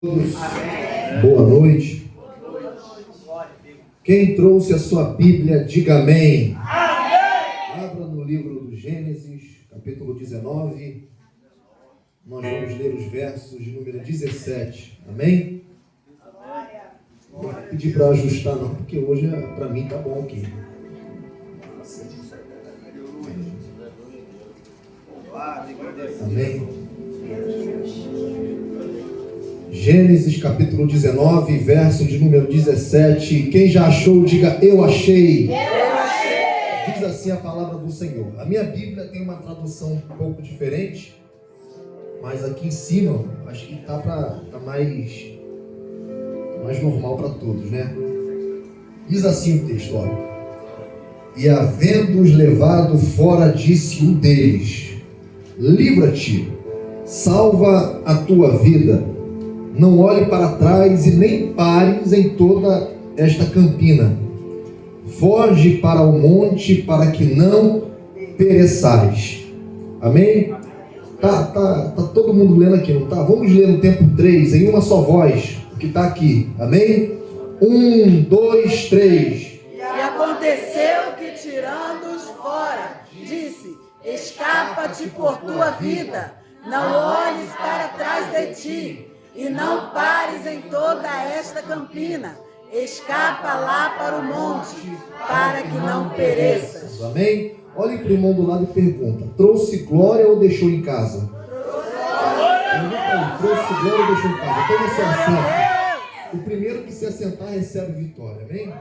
Boa noite. Quem trouxe a sua Bíblia, diga amém. Abra no livro do Gênesis, capítulo 19. Nós vamos ler os versos de número 17. Amém? Vou pedir para ajustar, não, porque hoje para mim tá bom aqui. Amém? Gênesis capítulo 19, verso de número 17. Quem já achou, diga eu achei. Eu achei. Diz assim a palavra do Senhor. A minha Bíblia tem uma tradução um pouco diferente, mas aqui em cima acho que tá mais normal para todos, né? Diz assim o texto, olha. E havendo-os levado fora, disse um deles: livra-te, salva a tua vida. Não olhe para trás e nem pares em toda esta campina. Foge para o monte para que não pereçais. Amém? Tá todo mundo lendo aqui, não tá? Vamos ler no tempo 3, em uma só voz, o que está aqui. Amém? 1, 2, 3. E aconteceu que, tirando-os fora, disse: escapa-te por tua vida, não olhes para trás de ti. E não pares em toda esta campina, escapa lá para o monte, para que não pereças. Amém? Olhe para o irmão do lado e pergunta: trouxe glória ou deixou em casa? Trouxe glória ou deixou em casa? Então você assenta. O primeiro que se assentar recebe vitória, amém?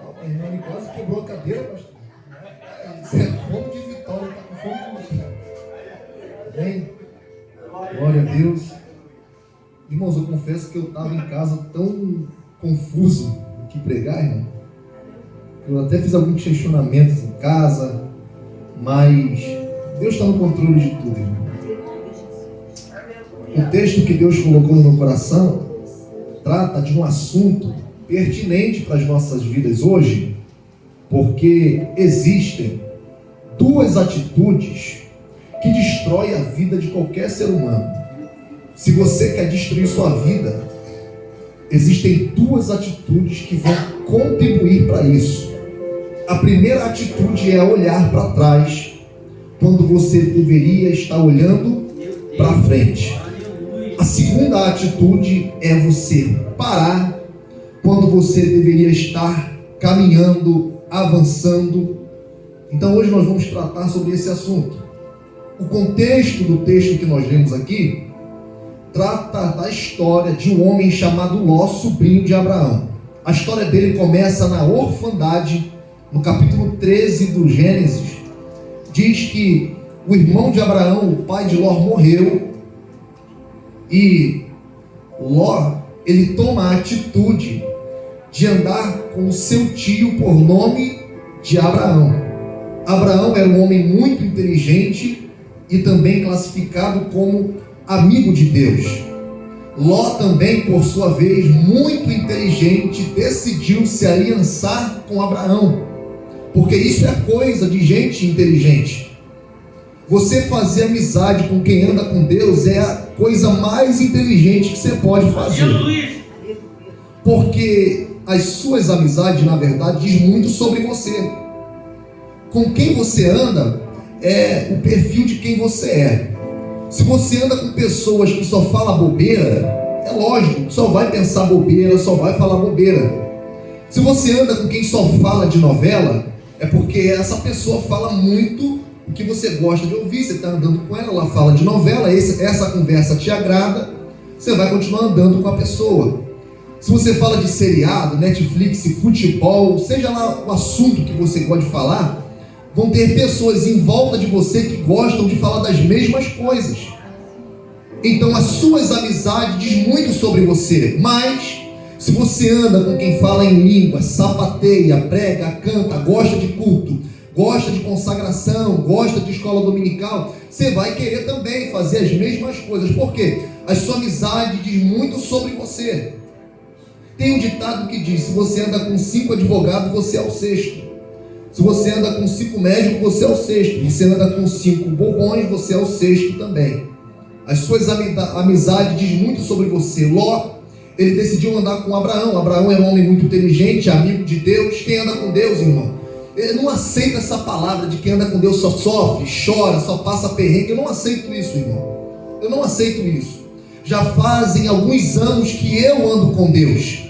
O irmão quase quebrou a cadeira, pastor. Isso é fome de vitória, está com fome de vitória. Amém? Glória a Deus. Irmãos, eu confesso que eu estava em casa tão confuso do que pregar, irmão. Eu até fiz alguns questionamentos em casa, mas Deus está no controle de tudo, irmão. O texto que Deus colocou no meu coração trata de um assunto pertinente para as nossas vidas hoje, porque existem duas atitudes que destroem a vida de qualquer ser humano. Se você quer destruir sua vida, existem duas atitudes que vão contribuir para isso. A primeira atitude é olhar para trás, quando você deveria estar olhando para frente. A segunda atitude é você parar, quando você deveria estar caminhando, avançando. Então hoje nós vamos tratar sobre esse assunto. O contexto do texto que nós lemos aqui trata da história de um homem chamado Ló, sobrinho de Abraão. A história dele começa na orfandade, no capítulo 13 do Gênesis. Diz que o irmão de Abraão, o pai de Ló, morreu, e Ló, ele toma a atitude de andar com o seu tio por nome de Abraão. Abraão era um homem muito inteligente e também classificado como amigo de Deus. Ló também, por sua vez, muito inteligente, decidiu se aliançar com Abraão, porque isso é coisa de gente inteligente. Você fazer amizade com quem anda com Deus é a coisa mais inteligente que você pode fazer, porque as suas amizades, na verdade, diz muito sobre você. Com quem você anda é o perfil de quem você é. Se você anda com pessoas que só falam bobeira, é lógico, só vai pensar bobeira, só vai falar bobeira. Se você anda com quem só fala de novela, é porque essa pessoa fala muito o que você gosta de ouvir. Você está andando com ela, ela fala de novela, essa conversa te agrada, você vai continuar andando com a pessoa. Se você fala de seriado, Netflix, futebol, seja lá o assunto que você gosta de falar, vão ter pessoas em volta de você que gostam de falar das mesmas coisas. Então as suas amizades dizem muito sobre você. Mas se você anda com quem fala em língua, sapateia, prega, canta, gosta de culto, gosta de consagração, gosta de escola dominical, você vai querer também fazer as mesmas coisas. Por quê? A sua amizade diz muito sobre você. Tem um ditado que diz: se você anda com 5 advogados, você é o 6º. Se você anda com 5 médicos, você é o 6º. Se você anda com 5 bobões, você é o 6º também. As suas amizades diz muito sobre você. Ló, ele decidiu andar com Abraão. Abraão era um homem muito inteligente, amigo de Deus. Quem anda com Deus, irmão? Ele não aceita essa palavra de quem anda com Deus só sofre, chora, só passa perrengue. Eu não aceito isso, irmão. Eu não aceito isso. Já fazem alguns anos que eu ando com Deus.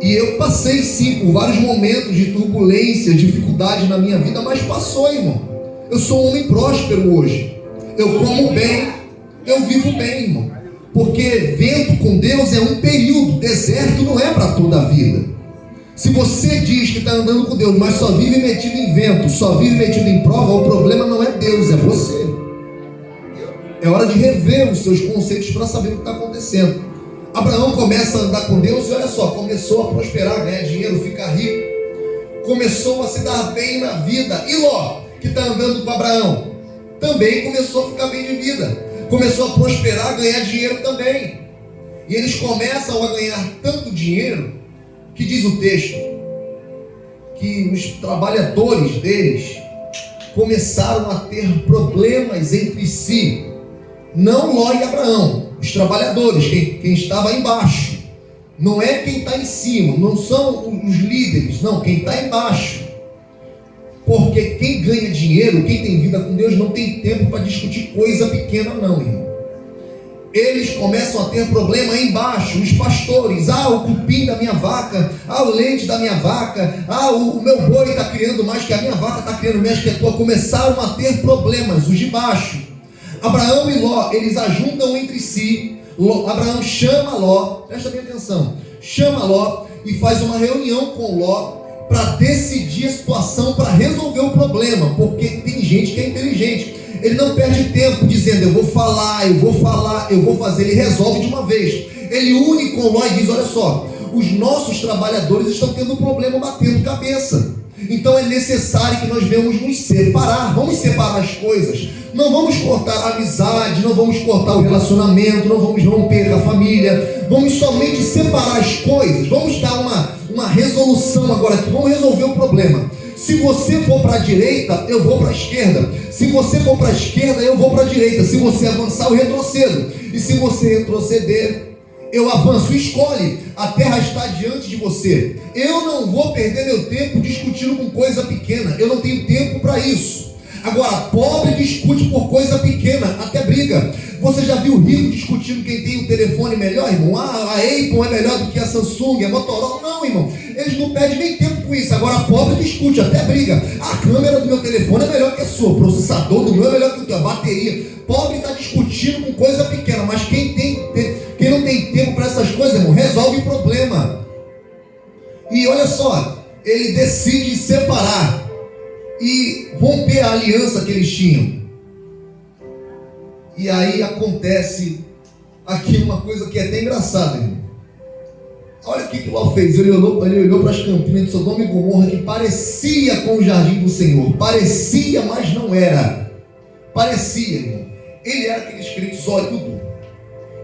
E eu passei sim por vários momentos de turbulência, dificuldade na minha vida, mas passou, irmão. Eu sou um homem próspero hoje. Eu como bem, eu vivo bem, irmão. Porque vento com Deus é um período, deserto não é para toda a vida. Se você diz que está andando com Deus, mas só vive metido em vento, só vive metido em prova, o problema não é Deus, é você. É hora de rever os seus conceitos para saber o que está acontecendo. Abraão começa a andar com Deus e olha só, começou a prosperar, ganhar dinheiro, ficar rico. Começou a se dar bem na vida. E Ló, que está andando com Abraão, também começou a ficar bem de vida. Começou a prosperar, ganhar dinheiro também. E eles começam a ganhar tanto dinheiro que diz o texto que os trabalhadores deles começaram a ter problemas entre si. Não Ló e Abraão, os trabalhadores, quem estava embaixo. Não é quem está em cima, não são os líderes, não, quem está embaixo. Porque quem ganha dinheiro, quem tem vida com Deus, não tem tempo para discutir coisa pequena não, irmão. Eles começam a ter problema aí embaixo, os pastores. O cupim da minha vaca, o leite da minha vaca, o meu boi está criando mais que a minha vaca está criando mais que a tua. Começaram a ter problemas, os de baixo. Abraão e Ló, eles ajuntam entre si. Abraão chama Ló, presta bem atenção, chama Ló e faz uma reunião com Ló para decidir a situação, para resolver o problema, porque tem gente que é inteligente. Ele não perde tempo dizendo, eu vou falar, eu vou fazer. Ele resolve de uma vez. Ele une com Ló e diz, olha só, os nossos trabalhadores estão tendo um problema batendo cabeça. Então é necessário que nós venhamos nos separar. Vamos separar as coisas. Não vamos cortar a amizade, não vamos cortar o relacionamento, não vamos romper a família. Vamos somente separar as coisas. Vamos dar uma resolução agora aqui. Vamos resolver o problema. Se você for para a direita, eu vou para a esquerda. Se você for para a esquerda, eu vou para a direita. Se você avançar, eu retrocedo. E se você retroceder, eu avanço. Escolhe. A terra está diante de você. Eu não vou perder meu tempo discutindo com coisa pequena. Eu não tenho tempo para isso. Agora, pobre discute por coisa pequena, até briga. Você já viu rico discutindo quem tem um telefone melhor, irmão? A Apple é melhor do que a Samsung, a Motorola. Não, irmão. Eles não perdem nem tempo com isso. Agora, pobre discute, até briga. A câmera do meu telefone é melhor que a sua. O processador do meu é melhor que o teu. A bateria. Pobre está discutindo com coisa pequena. Mas quem não tem tempo para essas coisas, irmão, resolve o problema. E olha só, ele decide separar e romper a aliança que eles tinham. E aí acontece aqui uma coisa que é até engraçada, irmão. Olha o que Ló fez. Ele olhou para as campinas de Sodoma e Gomorra, que parecia com o jardim do Senhor. Parecia, mas não era. Parecia, irmão. Ele era aqueles crentes olhudo,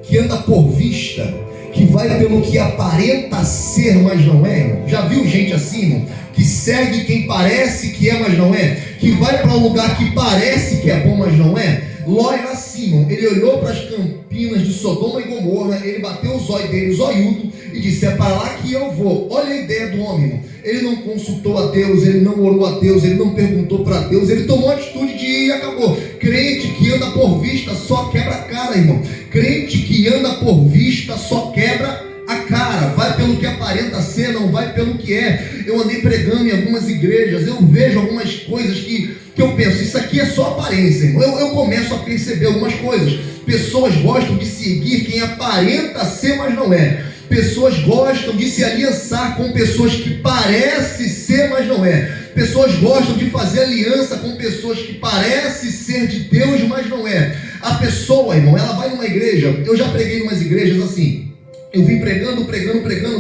que anda por vista, que vai pelo que aparenta ser, mas não é, irmão. Já viu gente assim, irmão? Que segue quem parece que é, mas não é. Que vai para um lugar que parece que é bom, mas não é. Ló era assim, irmão. Ele olhou para as campinas de Sodoma e Gomorra, ele bateu o zóio dele, zoiudo, e disse, é para lá que eu vou. Olha a ideia do homem, irmão. Ele não consultou a Deus, ele não orou a Deus, ele não perguntou para Deus, ele tomou a atitude de ir e acabou. Crente que anda por vista só quebra a cara, irmão. Crente que anda por vista só quebra a cara. Vai pelo que aparenta ser, não vai pelo que é. Eu andei pregando em algumas igrejas, eu vejo algumas coisas que eu penso, isso aqui é só aparência, irmão. Eu começo a perceber algumas coisas. Pessoas gostam de seguir quem aparenta ser, mas não é. Pessoas gostam de se aliançar com pessoas que parecem ser, mas não é. Pessoas gostam de fazer aliança com pessoas que parecem ser de Deus, mas não é. A pessoa, irmão, ela vai numa igreja. Eu já preguei em umas igrejas assim. Eu vim pregando,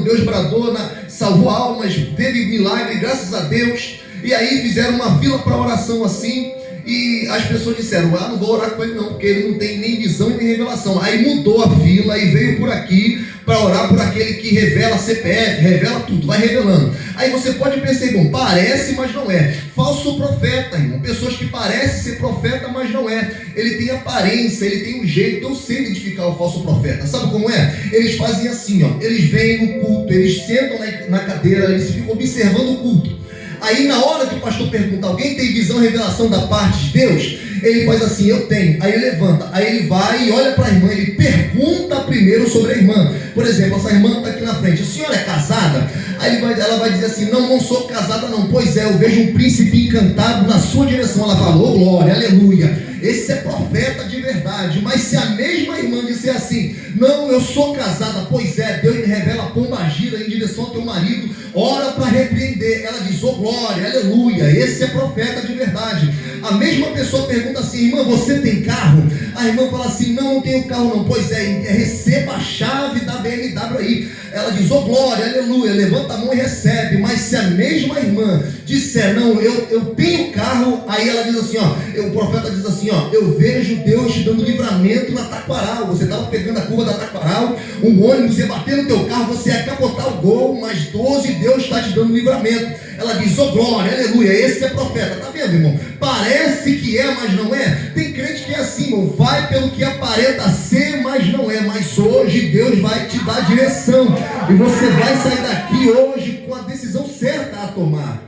Deus bradou, salvou almas, teve milagre, graças a Deus. E aí fizeram uma vila para oração assim. E as pessoas disseram, não vou orar com ele não, porque ele não tem nem visão e nem revelação. Aí mudou a fila e veio por aqui para orar por aquele que revela CPF, revela tudo, vai revelando. Aí você pode perceber, irmão, parece, mas não é. Falso profeta, irmão. Pessoas que parecem ser profeta, mas não é. Ele tem aparência, ele tem um jeito. Eu sei identificar o falso profeta. Sabe como é? Eles fazem assim, ó. Eles vêm no culto, eles sentam na cadeira, eles ficam observando o culto. Aí na hora que o pastor pergunta, alguém tem visão e revelação da parte de Deus? Ele faz assim, eu tenho. Aí ele levanta, aí ele vai e olha para a irmã, ele pergunta primeiro sobre a irmã. Por exemplo, essa irmã está aqui na frente, a senhora é casada? Aí ela vai dizer assim, não sou casada não. Pois é, eu vejo um príncipe encantado na sua direção. Ela falou, glória, aleluia. Esse é profeta de verdade. Mas se a mesma irmã disser assim, não, eu sou casada, pois é, Deus me revela pombagira em direção ao teu marido, ora para repreender. Ela diz, oh glória, aleluia, esse é profeta de verdade. A mesma pessoa pergunta assim, irmã, você tem carro? A irmã fala assim, não tenho carro não. Pois é, receba a chave da BMW aí. Ela diz, oh glória, aleluia, levanta a mão e recebe. Mas se a mesma irmã disser, não, eu tenho carro, aí ela diz assim, o profeta diz assim, eu vejo Deus te dando livramento na Taquaral. Você estava pegando a curva da Taquaral, um ônibus ia bater no teu carro, você ia capotar o gol, mas 12, Deus está te dando livramento. Ela diz, oh glória, aleluia, esse é profeta. Tá vendo, irmão? Parece que é, mas não é. Tem crente que é assim, irmão, vai pelo que aparenta ser, mas não é. Mas hoje Deus vai te dar direção, e você vai sair daqui hoje com a decisão certa a tomar.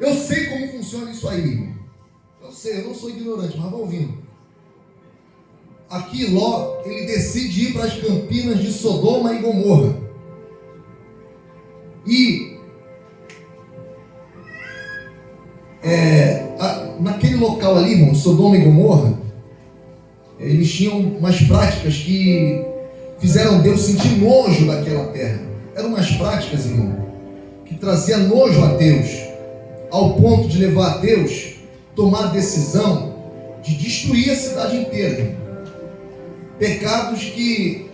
Eu sei como funciona isso aí, irmão. Eu sei, eu não sou ignorante, mas vão ouvindo. Aqui Ló, ele decide ir para as campinas de Sodoma e Gomorra. E naquele local ali, irmão, Sodoma e Gomorra, eles tinham umas práticas que fizeram Deus sentir nojo daquela terra. Eram umas práticas, irmão, que trazia nojo a Deus, ao ponto de levar a Deus tomar a decisão de destruir a cidade inteira, irmão. Pecados que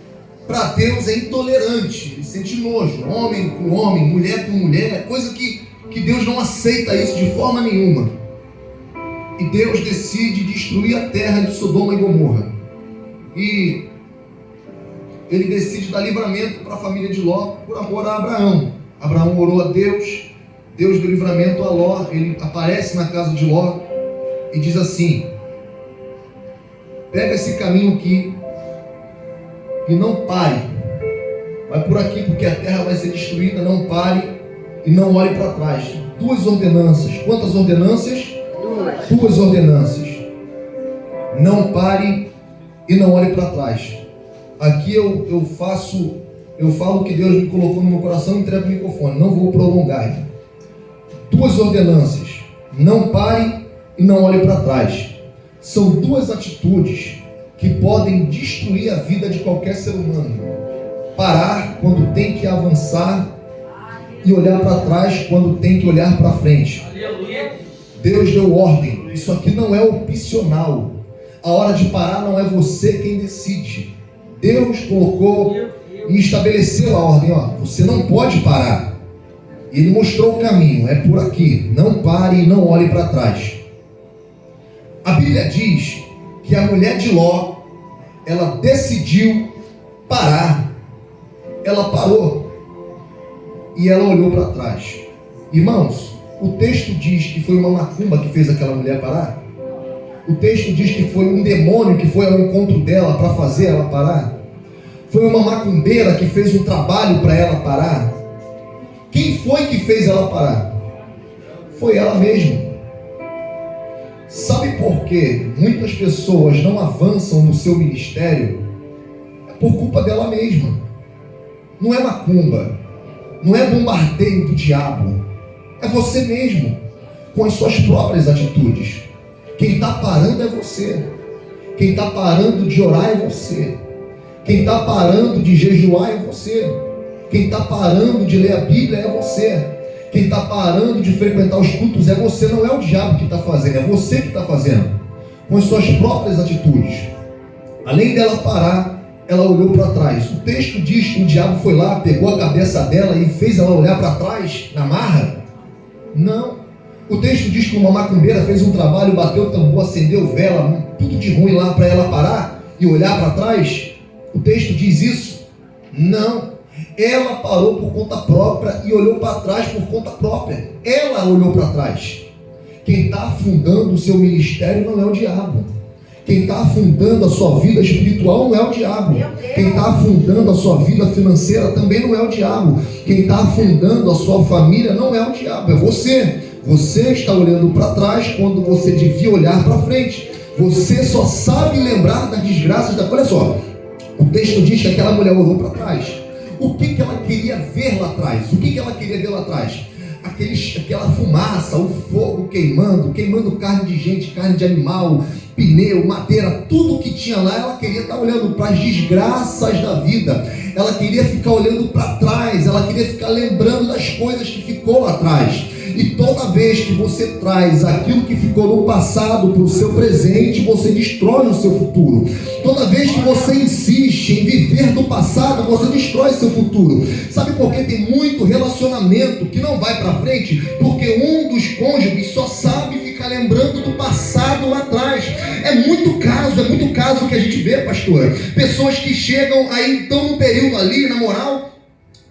para Deus é intolerante, ele sente nojo, homem com homem, mulher com mulher, coisa que Deus não aceita isso de forma nenhuma. E Deus decide destruir a terra de Sodoma e Gomorra. E ele decide dar livramento para a família de Ló por amor a Abraão. Abraão orou a Deus, Deus deu livramento a Ló. Ele aparece na casa de Ló e diz assim: pega esse caminho aqui e não pare, vai por aqui porque a terra vai ser destruída, não pare e não olhe para trás. 2 ordenanças. Quantas ordenanças? 2 ordenanças. Não pare e não olhe para trás. Aqui eu falo o que Deus me colocou no meu coração e entrego o microfone, não vou prolongar. 2 ordenanças: não pare e não olhe para trás. São 2 atitudes que podem destruir a vida de qualquer ser humano. Parar quando tem que avançar e olhar para trás quando tem que olhar para frente. Deus deu ordem. Isso aqui não é opcional. A hora de parar não é você quem decide. Deus colocou e estabeleceu a ordem. Você não pode parar. Ele mostrou o caminho. É por aqui. Não pare e não olhe para trás. A Bíblia diz que a mulher de Ló, ela decidiu parar. Ela parou e ela olhou para trás. Irmãos, o texto diz que foi uma macumba que fez aquela mulher parar. O texto diz que foi um demônio que foi ao encontro dela para fazer ela parar. Foi uma macumbeira que fez um trabalho para ela parar. Quem foi que fez ela parar? Foi ela mesma. Sabe por que muitas pessoas não avançam no seu ministério? É por culpa dela mesma. Não é macumba, não é bombardeio do diabo, é você mesmo, com as suas próprias atitudes. Quem está parando é você. Quem está parando de orar é você. Quem está parando de jejuar é você. Quem está parando de ler a Bíblia é você. Quem está parando de frequentar os cultos é você. Não é o diabo que está fazendo, é você que está fazendo, com as suas próprias atitudes. Além dela parar, ela olhou para trás. O texto diz que o diabo foi lá, pegou a cabeça dela e fez ela olhar para trás na marra? Não. O texto diz que uma macumbeira fez um trabalho, bateu o tambor, acendeu vela, tudo de ruim lá para ela parar e olhar para trás. O texto diz isso? Não. Ela parou por conta própria e olhou para trás por conta própria. Ela olhou para trás. Quem está afundando o seu ministério não é o diabo. Quem está afundando a sua vida espiritual não é o diabo. Quem está afundando a sua vida financeira também não é o diabo. Quem está afundando a sua família não é o diabo, é você. Você está olhando para trás quando você devia olhar para frente. Você só sabe lembrar das desgraças da... Olha só, o texto diz que aquela mulher olhou para trás. O que ela queria ver lá atrás? O que ela queria ver lá atrás? Aquela fumaça, o fogo queimando carne de gente, carne de animal, pneu, madeira, tudo que tinha lá. Ela queria estar olhando para as desgraças da vida. Ela queria ficar olhando para trás. Ela queria ficar lembrando das coisas que ficou lá atrás. E toda vez que você traz aquilo que ficou no passado para o seu presente, você destrói o seu futuro. Toda vez que você insiste em viver do passado, você destrói seu futuro. Sabe por que tem muito relacionamento que não vai para frente? Porque um dos cônjuges só sabe ficar lembrando do passado lá atrás. É muito caso que a gente vê, pastora. Pessoas que chegam aí, estão no período ali, na moral.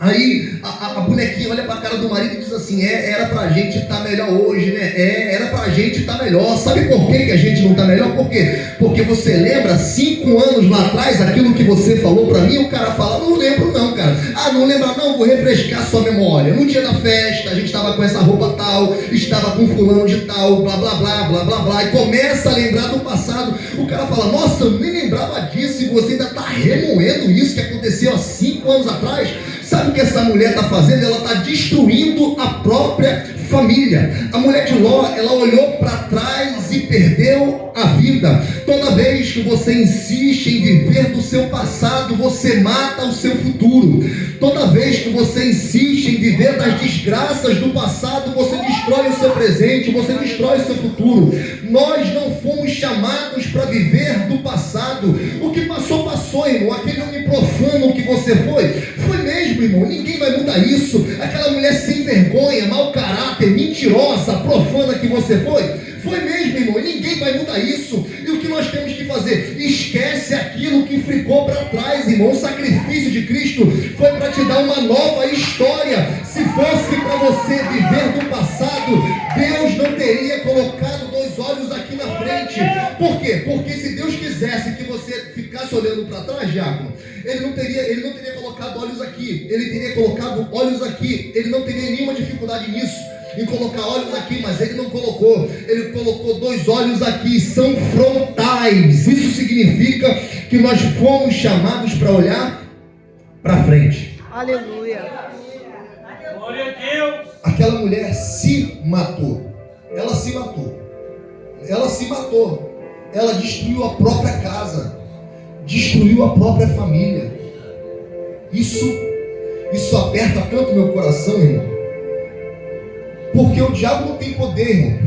Aí a bonequinha olha pra cara do marido e diz assim: era pra gente estar melhor hoje, né? Era pra gente estar melhor. Sabe por que a gente não está melhor? Por quê? Porque você lembra 5 anos lá atrás aquilo que você falou pra mim. O cara fala: não lembro não, cara. Não lembra não, vou refrescar sua memória. No dia da festa a gente estava com essa roupa tal, estava com fulano de tal, blá blá blá blá blá blá, e começa a lembrar do passado. O cara fala: nossa, eu nem lembrava disso, e você ainda está remoendo isso que aconteceu há 5 anos atrás. Sabe o que essa mulher está fazendo? Ela está destruindo a própria família. A mulher de Ló, ela olhou para trás e perdeu a vida. Toda vez que você insiste em viver do seu passado, você mata o seu futuro. Toda vez que você insiste em viver das desgraças do passado, você destrói o seu presente, você destrói o seu futuro. Nós não fomos chamados para viver do passado. O que passou, passou, irmão. Aquele homem profano que você foi mesmo, irmão. Ninguém vai mudar isso. Aquela mulher sem vergonha, mau caráter, mentirosa, profana que você foi mesmo, irmão. E ninguém vai mudar isso. E o que nós temos que fazer? Esquece aquilo que ficou para trás, irmão. O sacrifício de Cristo foi para te dar uma nova história. Se fosse para você viver do passado, Deus não teria colocado 2 olhos aqui na frente. Por quê? Porque se Deus quisesse que você ficasse olhando para trás, diácono, ele não teria colocado olhos aqui. Ele teria colocado olhos aqui. Ele não teria nenhuma dificuldade nisso, em colocar olhos aqui, mas ele não colocou. Ele colocou 2 olhos aqui, são frontais. Isso significa que nós fomos chamados para olhar para frente. Aleluia. Glória a Deus. Aquela mulher se matou. Ela se matou. Ela destruiu a própria casa, destruiu a própria família. Isso aperta tanto meu coração, irmão. Porque o diabo não tem poder, irmão,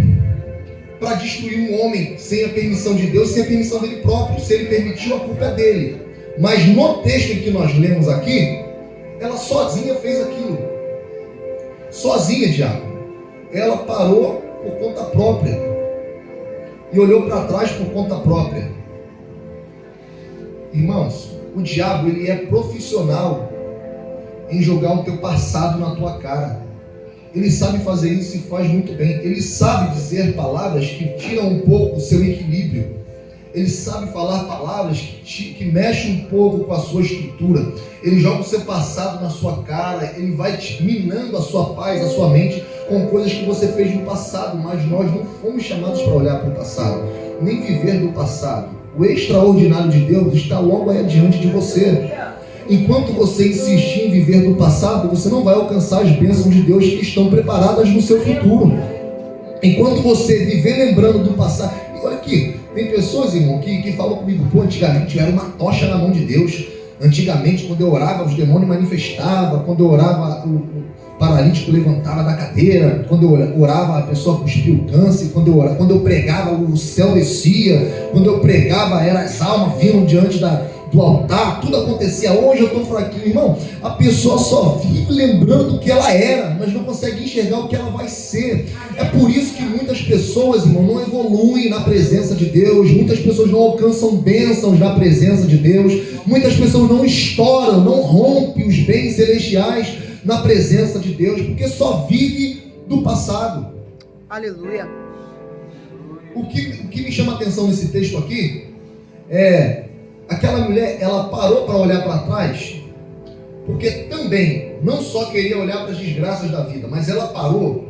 para destruir um homem sem a permissão de Deus, sem a permissão dele próprio. Se ele permitiu, a culpa é dele. Mas no texto em que nós lemos aqui, ela sozinha fez aquilo. Sozinha, diabo. Ela parou por conta própria e olhou para trás por conta própria. Irmãos, o diabo, ele é profissional em jogar o teu passado na tua cara. Ele sabe fazer isso e faz muito bem. Ele sabe dizer palavras que tiram um pouco o seu equilíbrio. Ele sabe falar palavras que mexem um pouco com a sua estrutura. Ele joga o seu passado na sua cara. Ele vai minando a sua paz, a sua mente, com coisas que você fez no passado. Mas nós não fomos chamados para olhar para o passado, nem viver do passado. O extraordinário de Deus está logo aí adiante de você. Enquanto você insistir em viver do passado, você não vai alcançar as bênçãos de Deus que estão preparadas no seu futuro. Enquanto você viver lembrando do passado. E olha aqui, tem pessoas, irmão, que falam comigo: pô, antigamente eu era uma tocha na mão de Deus. Antigamente, quando eu orava, os demônios manifestavam. Quando eu orava, o paralítico levantava da cadeira. Quando eu orava, a pessoa cuspia o câncer. Quando eu pregava, o céu descia. Quando eu pregava, as almas vinham diante do altar, tudo acontecia. Hoje eu estou fraquinho, irmão. A pessoa só vive lembrando do que ela era, mas não consegue enxergar o que ela vai ser. É por isso que muitas pessoas, irmão, não evoluem na presença de Deus. Muitas pessoas não alcançam bênçãos na presença de Deus. Muitas pessoas não estouram, não rompem os bens celestiais na presença de Deus, porque só vive do passado. Aleluia. O que me chama a atenção nesse texto aqui é aquela mulher, ela parou para olhar para trás, porque também não só queria olhar para as desgraças da vida, mas ela parou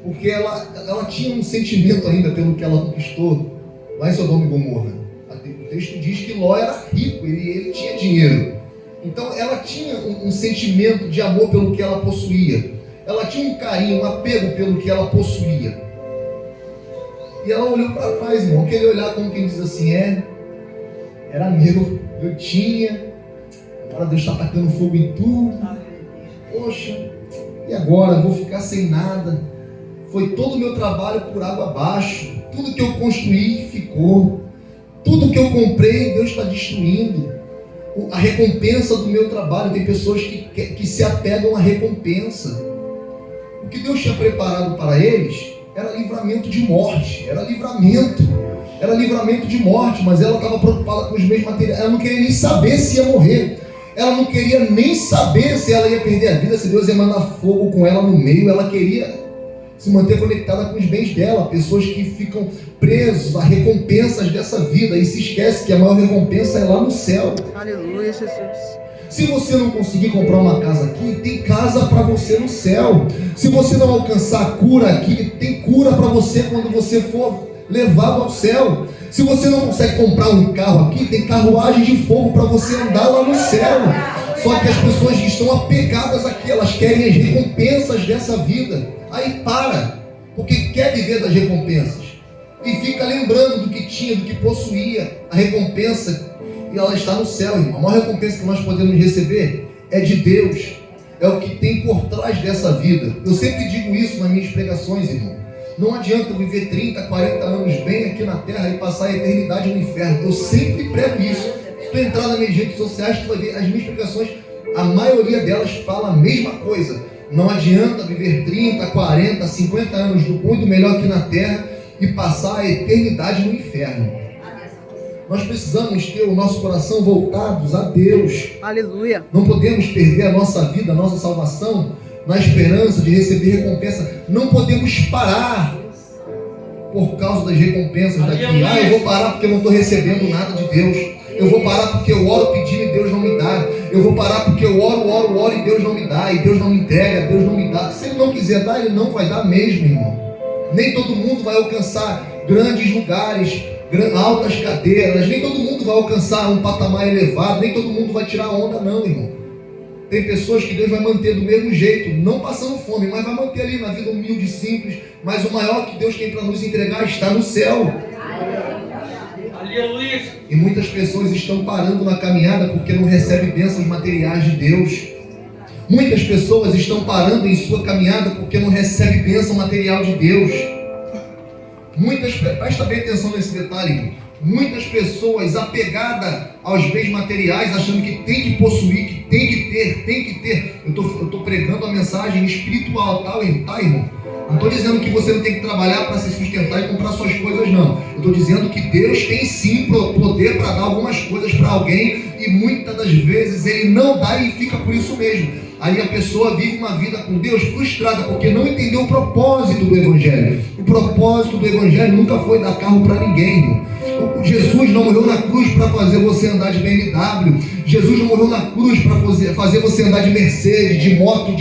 porque ela tinha um sentimento ainda pelo que ela conquistou lá em Sodoma e Gomorra. O texto diz que Ló era rico, ele tinha dinheiro. Então ela tinha um sentimento de amor pelo que ela possuía. Ela tinha um carinho, um apego pelo que ela possuía. E ela olhou para trás, irmão. Aquele olhar como quem diz assim, era meu, eu tinha. Agora Deus está atacando fogo em tudo. Poxa, e agora? Vou ficar sem nada. Foi todo o meu trabalho por água abaixo. Tudo que eu construí ficou. Tudo que eu comprei, Deus está destruindo. A recompensa do meu trabalho. Tem pessoas que se apegam à recompensa. O que Deus tinha preparado para eles era livramento de morte. Era livramento de morte. Mas ela estava preocupada com os bens materiais. Ela não queria nem saber se ia morrer. Ela não queria nem saber se ela ia perder a vida, se Deus ia mandar fogo com ela no meio. Ela queria se manter conectada com os bens dela. Pessoas que ficam presos a recompensas dessa vida e se esquecem que a maior recompensa é lá no céu. Aleluia, Jesus. Se você não conseguir comprar uma casa aqui, tem casa para você no céu. Se você não alcançar a cura aqui, tem cura para você quando você for levado ao céu. Se você não consegue comprar um carro aqui, tem carruagem de fogo para você andar lá no céu. Só que as pessoas estão apegadas aqui, elas querem as recompensas dessa vida. Aí para, porque quer viver das recompensas. E fica lembrando do que tinha, do que possuía. A recompensa, e ela está no céu, irmão. A maior recompensa que nós podemos receber é de Deus. É o que tem por trás dessa vida. Eu sempre digo isso nas minhas pregações, irmão. Não adianta eu viver 30, 40 anos bem aqui na terra e passar a eternidade no inferno. Eu sempre prego isso. Se tu entrar nas minhas redes sociais, tu vai ver as minhas pregações, a maioria delas fala a mesma coisa. Não adianta viver 30, 40, 50 anos do bom e do melhor aqui na terra e passar a eternidade no inferno. Nós precisamos ter o nosso coração voltados a Deus. Aleluia. Não podemos perder a nossa vida, a nossa salvação, na esperança de receber recompensa. Não podemos parar por causa das recompensas daqui. Eu vou parar porque eu não estou recebendo nada de Deus. Eu vou parar porque eu oro pedindo e Deus não me dá. Eu vou parar porque eu oro e Deus não me dá. E Deus não me entrega, Deus não me dá. Se Ele não quiser dar, Ele não vai dar mesmo, irmão. Nem todo mundo vai alcançar grandes lugares, altas cadeiras. Nem todo mundo vai alcançar um patamar elevado. Nem todo mundo vai tirar onda, não, irmão. Tem pessoas que Deus vai manter do mesmo jeito, não passando fome, mas vai manter ali na vida humilde e simples. Mas o maior que Deus tem para nos entregar está no céu. Aleluia. E muitas pessoas estão parando na caminhada porque não recebem bênçãos materiais de Deus. Muitas pessoas estão parando em sua caminhada porque não recebem bênção material de Deus. Presta bem atenção nesse detalhe. Muitas pessoas apegadas aos bens materiais, achando que tem que possuir, que tem que ter. Eu estou pregando a mensagem espiritual, tá, irmão? Não estou dizendo que você não tem que trabalhar para se sustentar e comprar suas coisas, não. Eu estou dizendo que Deus tem sim poder para dar algumas coisas para alguém e muitas das vezes Ele não dá e fica por isso mesmo. Aí a pessoa vive uma vida com Deus frustrada porque não entendeu o propósito do Evangelho. O propósito do Evangelho nunca foi dar carro para ninguém, irmão. Jesus não morreu na cruz para fazer você andar de BMW. Jesus não morreu na cruz para fazer você andar de Mercedes, de moto.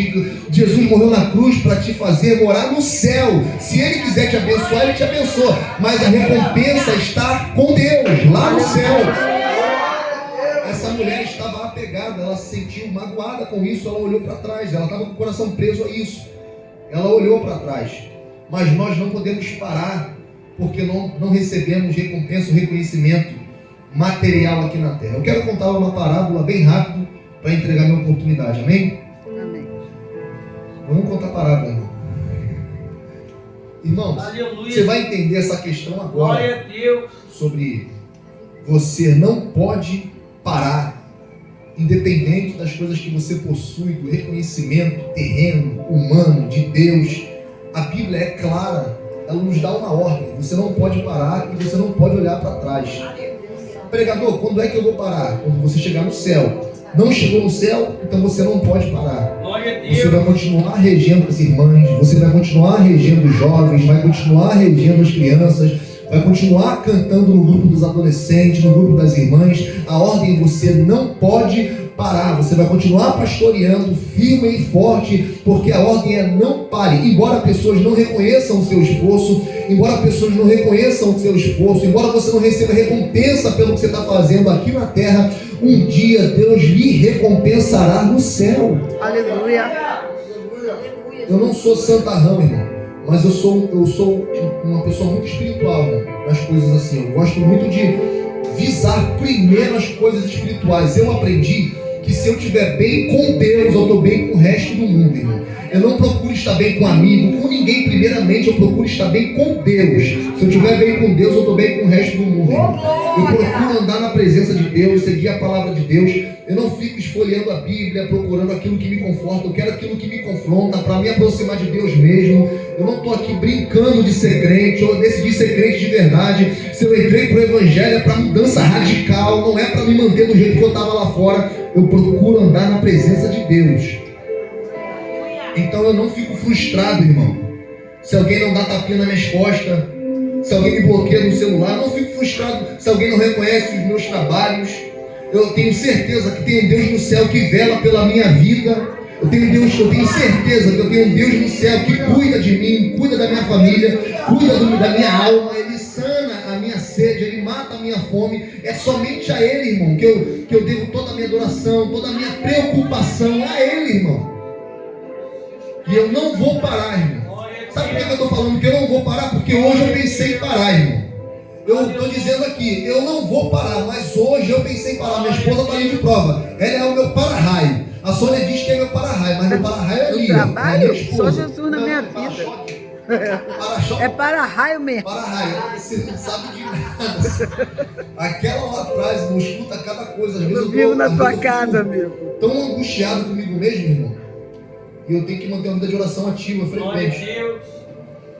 Jesus morreu na cruz para te fazer morar no céu. Se Ele quiser te abençoar, Ele te abençoa. Mas a recompensa está com Deus, lá no céu. Essa mulher estava apegada, ela se sentiu magoada com isso, ela olhou para trás, ela estava com o coração preso a isso. Ela olhou para trás. Mas nós não podemos parar, porque não recebemos recompensa, reconhecimento material aqui na terra. Eu quero contar uma parábola bem rápido para entregar minha oportunidade, amém? Amém. Vamos contar a parábola, irmão. Irmãos, Aleluia. você vai entender essa questão agora. Glória a Deus. Sobre você não pode parar. Independente das coisas que você possui, do reconhecimento terreno, humano, de Deus, a Bíblia é clara, ela nos dá uma ordem. Você não pode parar e você não pode olhar para trás. Pregador, quando é que eu vou parar? Quando você chegar no céu. Não chegou no céu, então você não pode parar. Você vai continuar regendo as irmãs, você vai continuar regendo os jovens, vai continuar regendo as crianças, vai continuar cantando no grupo dos adolescentes, no grupo das irmãs. A ordem você não pode parar, você vai continuar pastoreando firme e forte, porque a ordem é não pare. Embora pessoas não reconheçam o seu esforço, embora pessoas não reconheçam o seu esforço, embora você não receba recompensa pelo que você está fazendo aqui na terra, um dia Deus lhe recompensará no céu. Aleluia. Eu não sou santarrão, irmão, mas eu sou uma pessoa muito espiritual, irmão, nas coisas assim. Eu gosto muito de visar primeiro as coisas espirituais. Eu aprendi que se eu estiver bem com Deus, eu estou bem com o resto do mundo, irmão. Eu não procuro estar bem com amigo, com ninguém. Primeiramente, eu procuro estar bem com Deus. Se eu estiver bem com Deus, eu estou bem com o resto do mundo, irmão. Eu procuro andar na presença de Deus, seguir a palavra de Deus. Eu não fico esfolheando a Bíblia, procurando aquilo que me conforta. Eu quero aquilo que me confronta, para me aproximar de Deus mesmo. Eu não estou aqui brincando de ser crente. Eu decidi ser crente de verdade. Se eu entrei para o Evangelho é para mudança radical, não é para me manter do jeito que eu estava lá fora. Eu procuro andar na presença de Deus. Então eu não fico frustrado, irmão. Se alguém não dá tapinha nas minhas costas, se alguém me bloqueia no celular, eu não fico frustrado. Se alguém não reconhece os meus trabalhos, eu tenho certeza que tem um Deus no céu que vela pela minha vida. Eu tenho certeza que eu tenho um Deus no céu que cuida de mim, cuida da minha família, cuida da minha alma. Ele sana a minha sede, Ele mata a minha fome. É somente a Ele, irmão, que eu devo toda a minha adoração, toda a minha preocupação a Ele, irmão. E eu não vou parar, irmão. Sabe por que eu estou falando que eu não vou parar? Porque hoje eu pensei em parar, irmão. Eu estou dizendo aqui, eu não vou parar, mas hoje eu pensei em parar. Minha esposa está ali de prova. Ela é o meu para-raio. A Sônia diz que é meu para-raio, mas meu para-raio é ali. No trabalho, é só Jesus na minha vida. É para-raio mesmo. Para-raio, você não sabe de nada. Aquela lá atrás, irmão, escuta cada coisa. Às vezes eu vivo na tua casa, amigo. Tão angustiado comigo mesmo, irmão. E eu tenho que manter uma vida de oração ativa, frequente.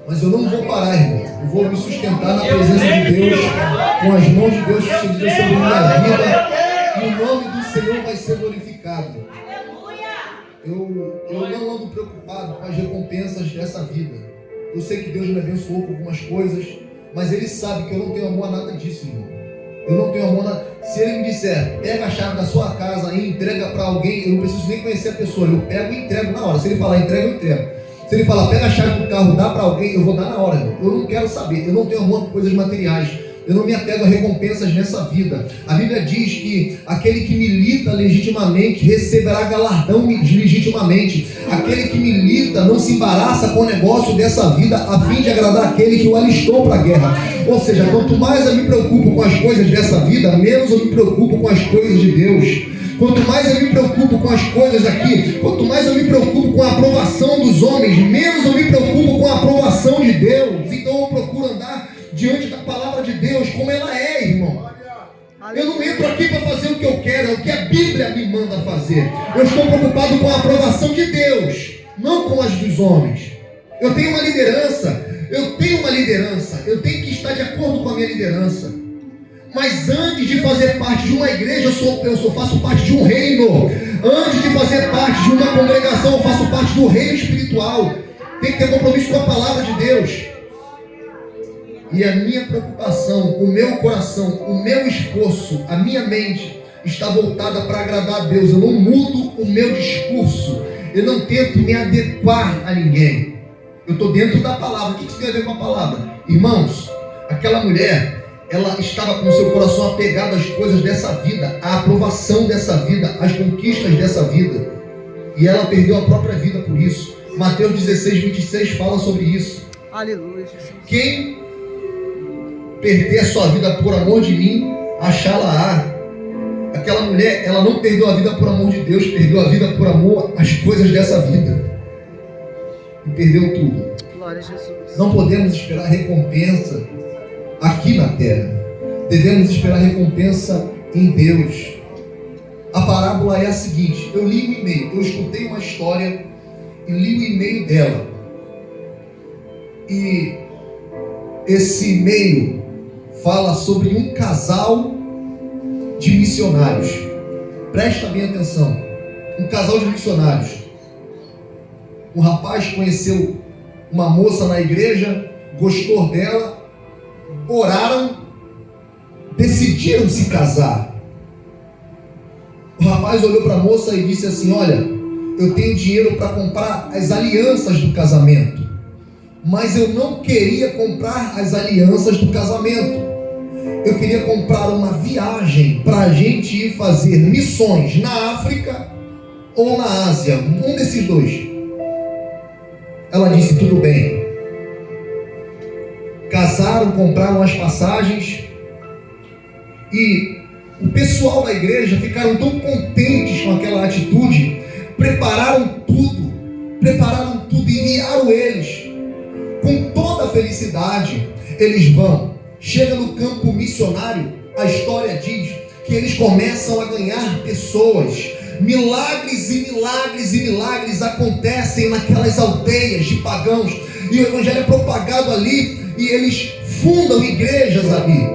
Mas eu não vou parar, irmão. Eu vou me sustentar na presença de Deus, com as mãos de Deus estendidas sobre a minha vida. E o nome do Senhor vai ser glorificado. Eu não ando preocupado com as recompensas dessa vida. Eu sei que Deus me abençoou com algumas coisas, mas Ele sabe que eu não tenho amor a nada disso, irmão. Eu não tenho amor a nada. Se Ele me disser, pega a chave da sua casa e entrega para alguém, eu não preciso nem conhecer a pessoa. Eu pego e entrego na hora. Se Ele falar entrega, eu entrego. Se Ele falar, pega a chave do carro, dá para alguém, eu vou dar na hora, irmão. Eu não quero saber. Eu não tenho amor a coisas materiais. Eu não me apego a recompensas nessa vida. A Bíblia diz que aquele que milita legitimamente receberá galardão legitimamente. Aquele que milita não se embaraça com o negócio dessa vida a fim de agradar aquele que o alistou para a guerra. Ou seja, quanto mais eu me preocupo com as coisas dessa vida, menos eu me preocupo com as coisas de Deus. Quanto mais eu me preocupo com as coisas aqui, quanto mais eu me preocupo com a aprovação dos homens, menos eu me preocupo com a aprovação de Deus. Então eu procuro andar diante da palavra de Deus como ela é, irmão. Eu não entro aqui para fazer o que eu quero, é o que a Bíblia me manda fazer. Eu estou preocupado com a aprovação de Deus, não com as dos homens. Eu tenho uma liderança, eu tenho que estar de acordo com a minha liderança. Mas antes de fazer parte de uma igreja, eu faço parte de um reino. Antes de fazer parte de uma congregação, eu faço parte do reino espiritual. Tem que ter compromisso com a palavra de Deus. E a minha preocupação, o meu coração, o meu esforço, a minha mente está voltada para agradar a Deus. Eu não mudo o meu discurso. Eu não tento me adequar a ninguém. Eu estou dentro da palavra. O que isso tem a ver com a palavra? Irmãos, aquela mulher, ela estava com o seu coração apegado às coisas dessa vida, à aprovação dessa vida, às conquistas dessa vida. E ela perdeu a própria vida por isso. Mateus 16, 26 fala sobre isso. Aleluia, Jesus. Quem perder a sua vida por amor de mim, achá-la-á. Aquela mulher, ela não perdeu a vida por amor de Deus, perdeu a vida por amor às coisas dessa vida. E perdeu tudo. Glória a Jesus. Não podemos esperar recompensa aqui na terra. Devemos esperar recompensa em Deus. A parábola é a seguinte: eu li o e-mail, eu escutei uma história e li o e-mail dela. E esse e-mail fala sobre um casal de missionários. Presta bem atenção. Um casal de missionários. Um rapaz conheceu uma moça na igreja, gostou dela, oraram, decidiram se casar. O rapaz olhou para a moça e disse assim: olha, eu tenho dinheiro para comprar as alianças do casamento, mas eu não queria comprar as alianças do casamento. Eu queria comprar uma viagem para a gente ir fazer missões na África ou na Ásia, um desses dois. Ela disse: tudo bem. Casaram, compraram as passagens e o pessoal da igreja ficaram tão contentes com aquela atitude, prepararam tudo e enviaram eles com toda a felicidade. Eles vão, chega no campo missionário, a história diz que eles começam a ganhar pessoas. Milagres e milagres e milagres acontecem naquelas aldeias de pagãos, e o evangelho é propagado ali, e eles fundam igrejas ali.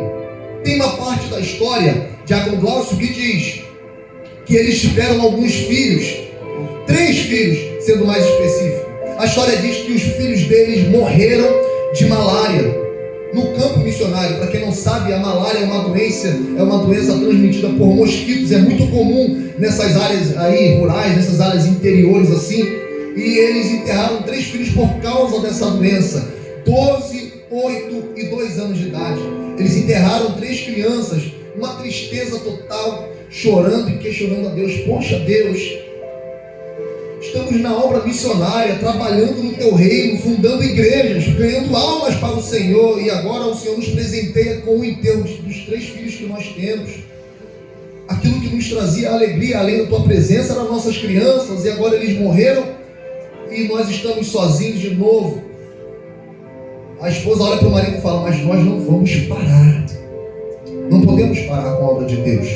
Tem uma parte da história de Glaucio que diz que eles tiveram alguns filhos, 3 filhos, sendo mais específico. A história diz que os filhos deles morreram de malária no campo missionário. Para quem não sabe, a malária é uma doença transmitida por mosquitos. É muito comum nessas áreas aí rurais, nessas áreas interiores assim. E eles enterraram 3 filhos por causa dessa doença. 12, 8 e 2 anos de idade. Eles enterraram 3 crianças, uma tristeza total, chorando e questionando a Deus: poxa Deus, estamos na obra missionária, trabalhando no teu reino, fundando igrejas, ganhando almas para o Senhor, e agora o Senhor nos presenteia com o enterro dos 3 filhos que nós temos. Aquilo que nos trazia alegria, além da tua presença, eram nossas crianças, e agora eles morreram e nós estamos sozinhos de novo. A esposa olha para o marido e fala: mas nós não vamos parar, não podemos parar com a obra de Deus.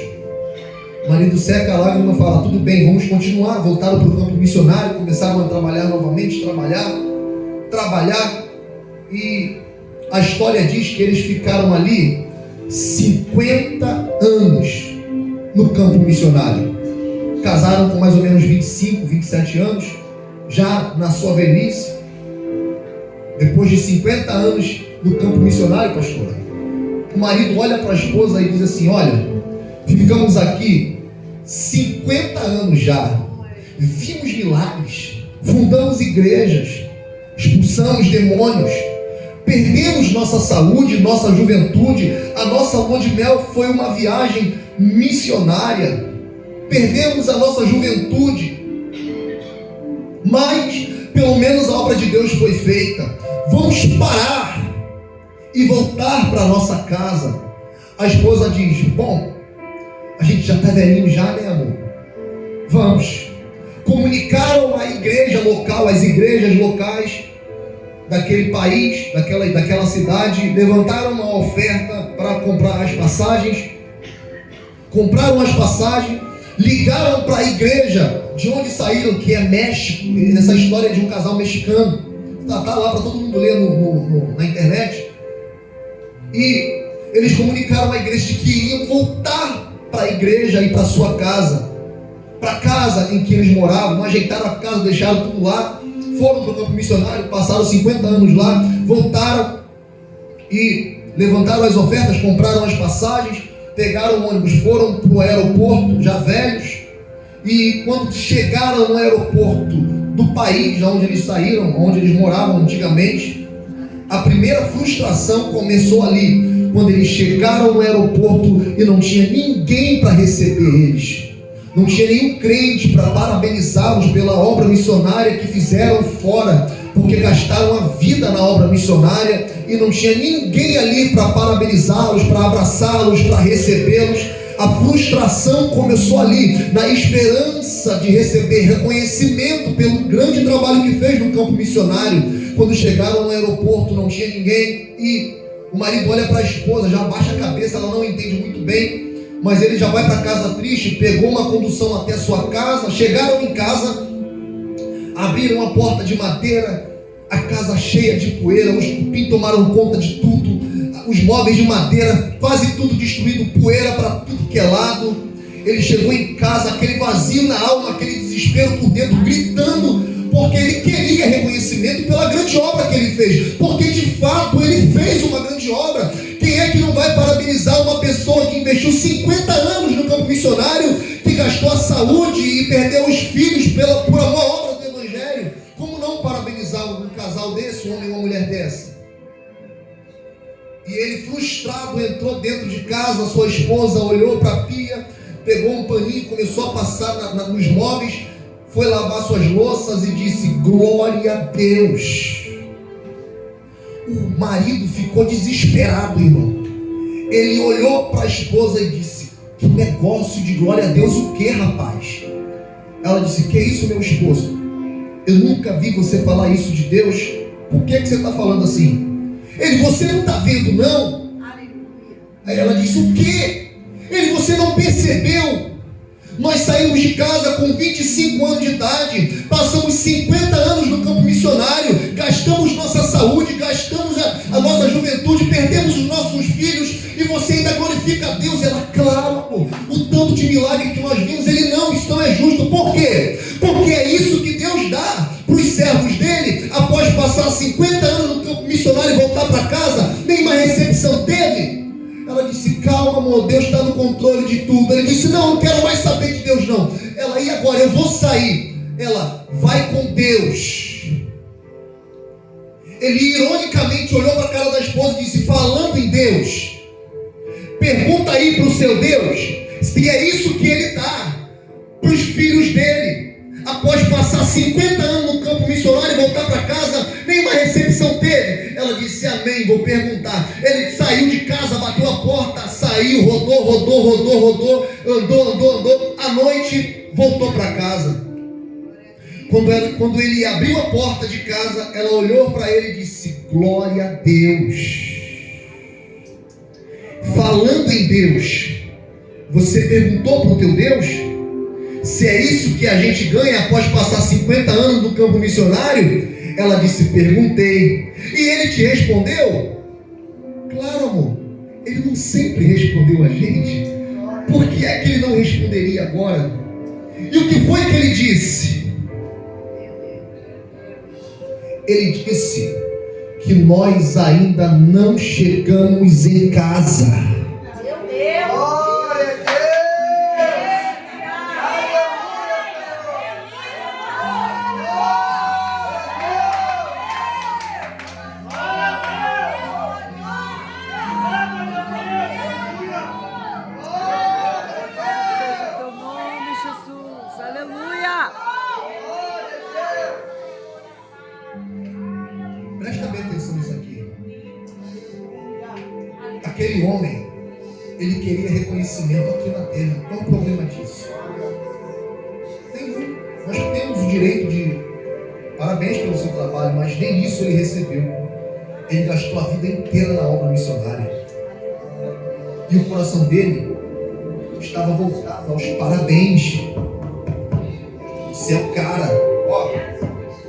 O marido seca a lágrima e fala: tudo bem, vamos continuar. Voltaram para o campo missionário, começaram a trabalhar novamente, trabalhar, e a história diz que eles ficaram ali 50 anos no campo missionário. Casaram com mais ou menos 25, 27 anos, já na sua velhice. Depois de 50 anos no campo missionário, pastor, o marido olha para a esposa e diz assim: olha, ficamos aqui 50 anos já, vimos milagres, fundamos igrejas, expulsamos demônios, perdemos nossa saúde, nossa juventude, a nossa lua de mel foi uma viagem missionária, perdemos a nossa juventude, mas pelo menos a obra de Deus foi feita. Vamos parar e voltar para a nossa casa. A esposa diz: bom, a gente já está velhinho já, né, amor? Vamos. Comunicaram a igreja local, as igrejas locais daquele país, daquela cidade, levantaram uma oferta para comprar as passagens. Compraram as passagens, ligaram para a igreja de onde saíram, que é México. Essa história de um casal mexicano. Está lá para todo mundo ler na internet. E eles comunicaram à igreja de que iriam voltar para a igreja e para sua casa, para a casa em que eles moravam. Ajeitaram a casa, deixaram tudo lá, foram para o campo missionário, passaram 50 anos lá, voltaram e levantaram as ofertas, compraram as passagens, pegaram o ônibus, foram para o aeroporto, já velhos. E quando chegaram no aeroporto do país onde eles saíram, onde eles moravam antigamente, a primeira frustração começou ali, quando eles chegaram no aeroporto e não tinha ninguém para receber eles, não tinha nenhum crente para parabenizá-los pela obra missionária que fizeram fora, porque gastaram a vida na obra missionária, e não tinha ninguém ali para parabenizá-los, para abraçá-los, para recebê-los. A frustração começou ali, na esperança de receber reconhecimento pelo grande trabalho que fez no campo missionário. Quando chegaram no aeroporto, não tinha ninguém, e o marido olha para a esposa, já abaixa a cabeça, ela não entende muito bem, mas ele já vai para casa triste. Pegou uma condução até a sua casa. Chegaram em casa, abriram uma porta de madeira, a casa cheia de poeira, os cupim tomaram conta de tudo, os móveis de madeira, quase tudo destruído, poeira para tudo que é lado. Ele chegou em casa, aquele vazio na alma, aquele desespero por dentro, gritando, porque ele queria reconhecimento pela grande obra que ele fez, porque de fato ele fez uma grande obra. Quem é que não vai parabenizar uma pessoa que investiu 50 anos no campo missionário, que gastou a saúde e perdeu os filhos por amor à obra do Evangelho? Como não parabenizar um casal desse, um homem e uma mulher dessa? E ele, frustrado, entrou dentro de casa. Sua esposa olhou para a pia, pegou um paninho, começou a passar nos móveis, foi lavar suas louças e disse: glória a Deus. O marido ficou desesperado, irmão. Ele olhou para a esposa e disse: que negócio de glória a Deus o que, rapaz? Ela disse: que isso, meu esposo? Eu nunca vi você falar isso de Deus. Por que você está falando assim? Ele: você não está vendo, não? Aí ela disse: o quê? Ele: você não percebeu? Nós saímos de casa com 25 anos de idade, passamos 50 anos no campo missionário, gastamos nossa saúde, gastamos a nossa juventude, perdemos os nossos filhos, e você ainda glorifica a Deus. Ela: claro, pô, o tanto de milagre que nós vimos. Ele: não, isso não é justo. Por quê? Porque é isso que Deus dá para os servos dele. Após passar 50 anos no campo missionário e voltar para casa, nenhuma recepção teve. Ela disse: calma, amor, Deus está no controle de tudo. Ele disse: não quero mais saber de Deus, não. Ela: e agora? Eu vou sair. Ela: vai com Deus. Ele ironicamente olhou para a cara da esposa e disse: falando em Deus, pergunta aí para o seu Deus se é isso que ele dá para os filhos dele. Após passar 50 anos no campo missionário e voltar para casa, nenhuma recepção teve. Ela disse: amém, vou perguntar. Ele saiu de casa, bateu a porta, saiu, rodou, andou. À noite, voltou para casa. Quando ele abriu a porta de casa, ela olhou para ele e disse: glória a Deus. Falando em Deus, você perguntou para o teu Deus se é isso que a gente ganha após passar 50 anos no campo missionário? Ela disse: perguntei. E ele te respondeu? Claro, amor, ele não sempre respondeu a gente. Por que é que ele não responderia agora? E o que foi que ele disse? Ele disse que nós ainda não chegamos em casa. Meu Deus! Presta bem atenção nisso aqui. Aquele homem, ele queria reconhecimento aqui na terra. Qual o problema disso? Nenhum. Nós temos o direito de parabéns pelo seu trabalho, mas nem isso ele recebeu. Ele gastou a vida inteira na obra missionária. E o coração dele estava voltado aos parabéns. Você é o cara. Ó,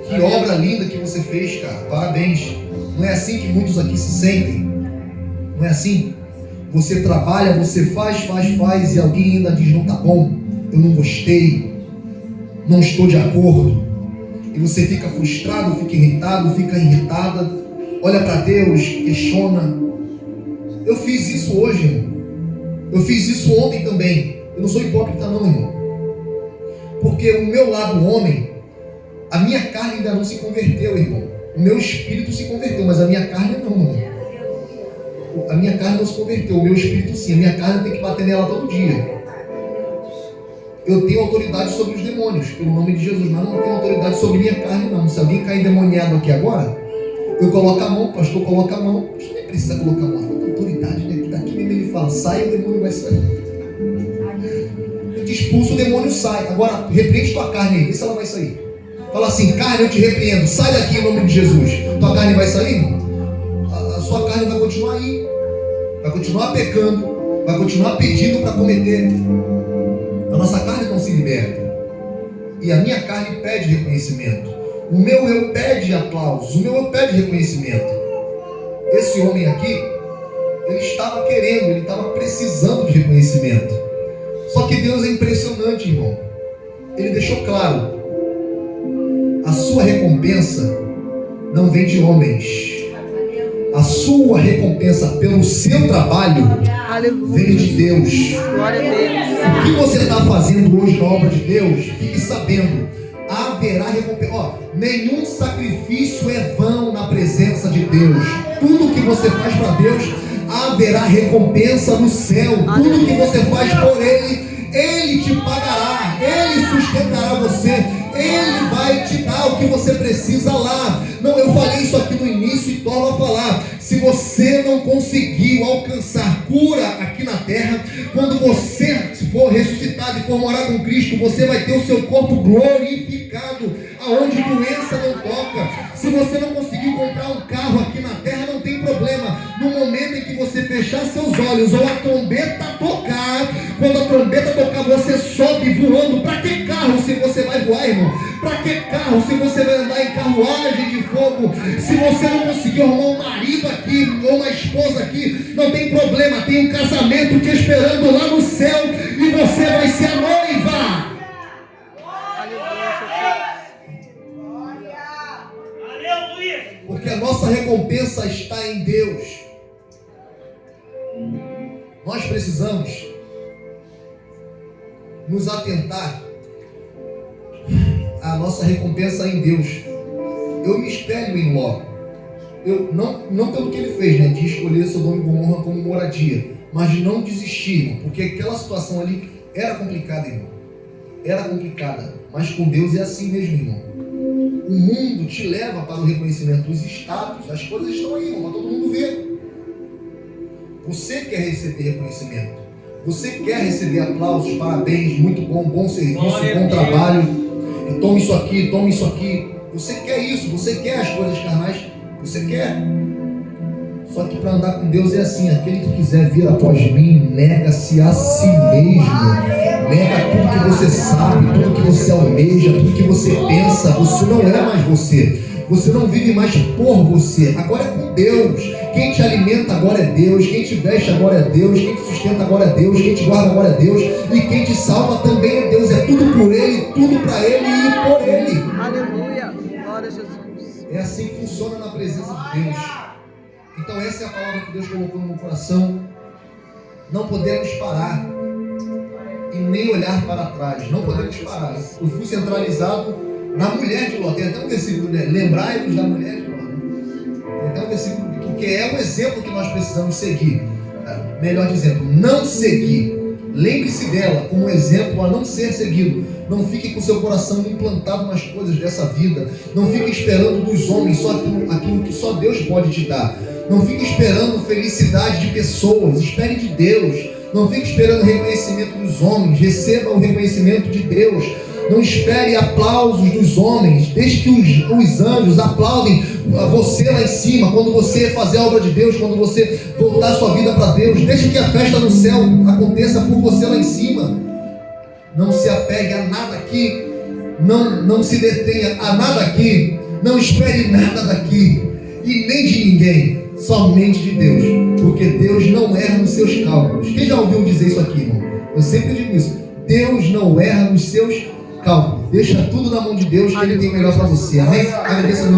que obra linda que você fez, cara. Parabéns. Não é assim que muitos aqui se sentem. Não é assim? Você trabalha, você faz e alguém ainda diz: não tá bom, eu não gostei, não estou de acordo. E você fica frustrado, fica irritado, fica irritada, olha para Deus, questiona. Eu fiz isso hoje, irmão. Eu fiz isso ontem também. Eu não sou hipócrita não, irmão. Porque o meu lado homem, a minha carne ainda não se converteu, irmão. O meu espírito se converteu, mas a minha carne não, irmão. A minha carne não se converteu, o meu espírito sim. A minha carne tem que bater nela todo dia. Eu tenho autoridade sobre os demônios, pelo nome de Jesus, mas não tenho autoridade sobre minha carne, não. Se alguém cair endemoniado aqui agora, eu coloco a mão, o pastor coloca a mão. O pastor nem precisa colocar a mão, tem autoridade, né? Daqui mesmo ele fala: sai, o demônio vai sair. Eu te expulso, o demônio sai. Agora, repreende tua carne aí, vê se ela vai sair. Fala assim: carne, eu te repreendo, sai daqui em nome de Jesus. Tua carne vai sair? A sua carne vai continuar aí, vai continuar pecando, vai continuar pedindo para cometer. A nossa carne não se liberta. E a minha carne pede reconhecimento. O meu eu pede aplausos. O meu eu pede reconhecimento. Esse homem aqui, ele estava querendo, ele estava precisando de reconhecimento. Só que Deus é impressionante, irmão. Ele deixou claro: a sua recompensa não vem de homens. A sua recompensa pelo seu trabalho vem de Deus. Glória a Deus. O que você está fazendo hoje na obra de Deus, fique sabendo, haverá recompensa. Nenhum sacrifício é vão na presença de Deus. Tudo que você faz para Deus, haverá recompensa no céu. Tudo que você faz por Ele, Ele te pagará. Ele sustentará você. Ele vai te dar o que você precisa lá. Não, eu falei isso aqui no início e torno a falar. Se você não conseguiu alcançar cura aqui na terra, quando você for ressuscitado e for morar com Cristo, você vai ter o seu corpo glorificado, aonde doença não toca. Se você não conseguiu comprar um carro aqui na terra, não tem problema. No momento em que você fechar seus olhos ou a trombeta tocar, quando a trombeta tocar, você sobe voando. Para que carro se você vai voar, irmão? Para que carro se você vai andar em carruagem de fogo? Se você não conseguiu arrumar um marido aqui ou uma esposa aqui, não tem problema. Tem um casamento te esperando lá no céu e você vai ser a noiva. Porque a nossa recompensa está em Deus. Nós precisamos nos atentar à nossa recompensa em Deus. Eu me espelho em Ló. Eu, não pelo que ele fez, né, de escolher Sodoma e Gomorra como moradia, mas de não desistir, irmão, porque aquela situação ali era complicada, irmão. Era complicada, mas com Deus é assim mesmo, irmão. O mundo te leva para o reconhecimento, os status, as coisas estão aí, irmão, para todo mundo ver. Você quer receber reconhecimento, você quer receber aplausos, parabéns, muito bom, bom serviço, bom trabalho, e tome isso aqui, tome isso aqui. Você quer isso, você quer as coisas carnais, você quer. Só que para andar com Deus é assim: aquele que quiser vir após mim, nega-se a si mesmo. Nega tudo que você sabe, tudo que você almeja, tudo que você pensa. Você não é mais você. Você não vive mais por você. Agora é com Deus. Quem te alimenta agora é Deus. Quem te veste agora é Deus. Quem te sustenta agora é Deus. Quem te guarda agora é Deus. E quem te salva também é Deus. É tudo por Ele, tudo para Ele e por Ele. Aleluia. Glória a Jesus. É assim que funciona na presença de Deus. Então essa é a palavra que Deus colocou no meu coração. Não podemos parar e nem olhar para trás. Não podemos parar. Eu fui centralizado na mulher de Ló. Tem até um versículo, né? Lembrai-vos da mulher de Ló. Tem até um versículo, porque é o exemplo que nós precisamos seguir. Melhor dizendo, não seguir. Lembre-se dela como exemplo a não ser seguido. Não fique com seu coração implantado nas coisas dessa vida. Não fique esperando dos homens só aquilo que só Deus pode te dar. Não fique esperando felicidade de pessoas. Espere de Deus. Não fique esperando o reconhecimento dos homens. Receba o reconhecimento de Deus. Não espere aplausos dos homens. Deixe que os anjos aplaudem você lá em cima. Quando você fazer a obra de Deus, quando você voltar a sua vida para Deus, deixe que a festa no céu aconteça por você lá em cima. Não se apegue a nada aqui. Não se detenha a nada aqui. Não espere nada daqui. E nem de ninguém. Somente de Deus. Porque Deus não erra nos seus cálculos. Quem já ouviu dizer isso aqui, irmão? Eu sempre digo isso. Deus não erra nos seus cálculos. Deixa tudo na mão de Deus, que Ele tem melhor para você. Amém? Agradeça.